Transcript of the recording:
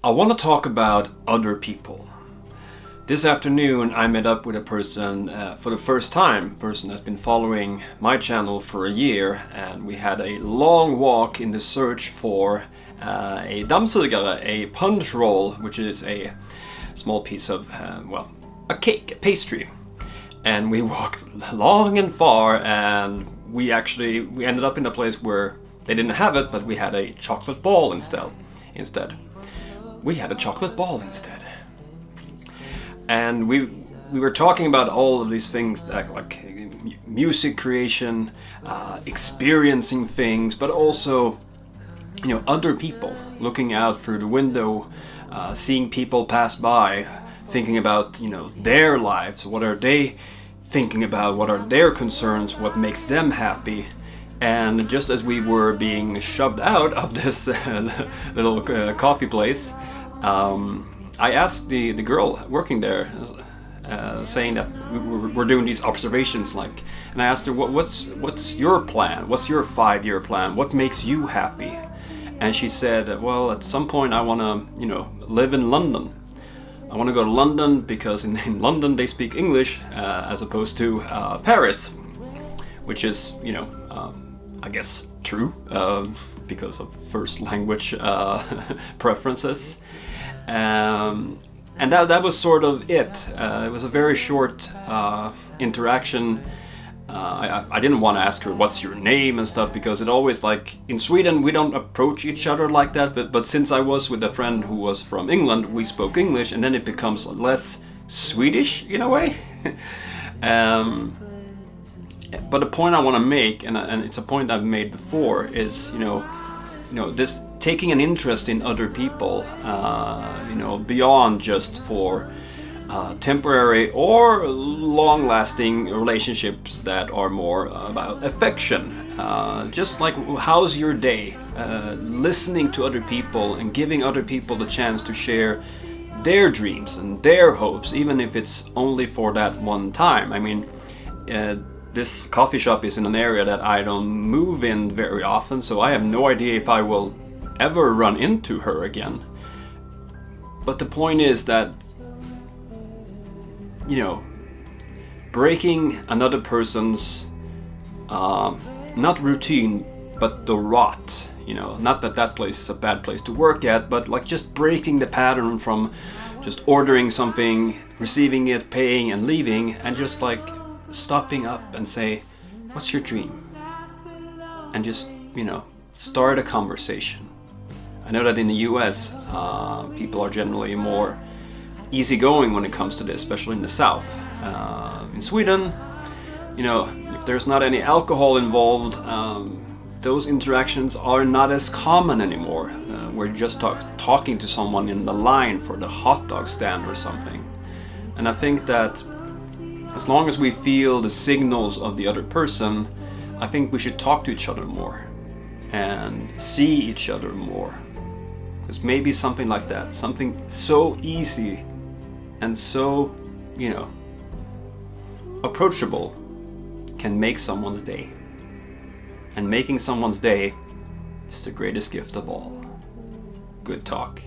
I want to talk about other people. This afternoon I met up with a person for the first time, a person that's been following my channel for a year, and we had a long walk in the search for a dammsugare, a punch roll, which is a small piece of, a cake, a pastry. And we walked long and far, and we ended up in a place where they didn't have it, but we had a chocolate ball instead. We had a chocolate ball instead. And we were talking about all of these things, like music creation, experiencing things, but also, other people, looking out through the window, seeing people pass by, thinking about, their lives, what are they thinking about, what are their concerns, what makes them happy. And just as we were being shoved out of this little coffee place, I asked the girl working there, saying that we're doing these observations, and I asked her, what's your plan? What's your 5-year plan? What makes you happy? And she said, well, at some point I want to, live in London. I want to go to London because in London they speak English as opposed to Paris, which is, I guess true because of first language preferences. And that was sort of it. It was a very short interaction. I didn't want to ask her what's your name and stuff, because it always, in Sweden we don't approach each other like that, but since I was with a friend who was from England, we spoke English, and then it becomes less Swedish in a way. But the point I want to make, and it's a point I've made before, is this taking an interest in other people, beyond just for temporary or long-lasting relationships that are more about affection. Just like, how's your day? Listening to other people and giving other people the chance to share their dreams and their hopes, even if it's only for that one time. I mean, this coffee shop is in an area that I don't move in very often, so I have no idea if I will ever run into her again. But the point is that, breaking another person's, not routine, but the rot, not that place is a bad place to work at, but just breaking the pattern from just ordering something, receiving it, paying and leaving, and just stopping up and say, what's your dream? And just, start a conversation. I know that in the US, people are generally more easygoing when it comes to this, especially in the South. In Sweden, if there's not any alcohol involved, those interactions are not as common anymore. We're just talking to someone in the line for the hot dog stand or something. And I think that as long as we feel the signals of the other person, I think we should talk to each other more and see each other more. Because maybe something like that, something so easy and so, approachable, can make someone's day. And making someone's day is the greatest gift of all. Good talk.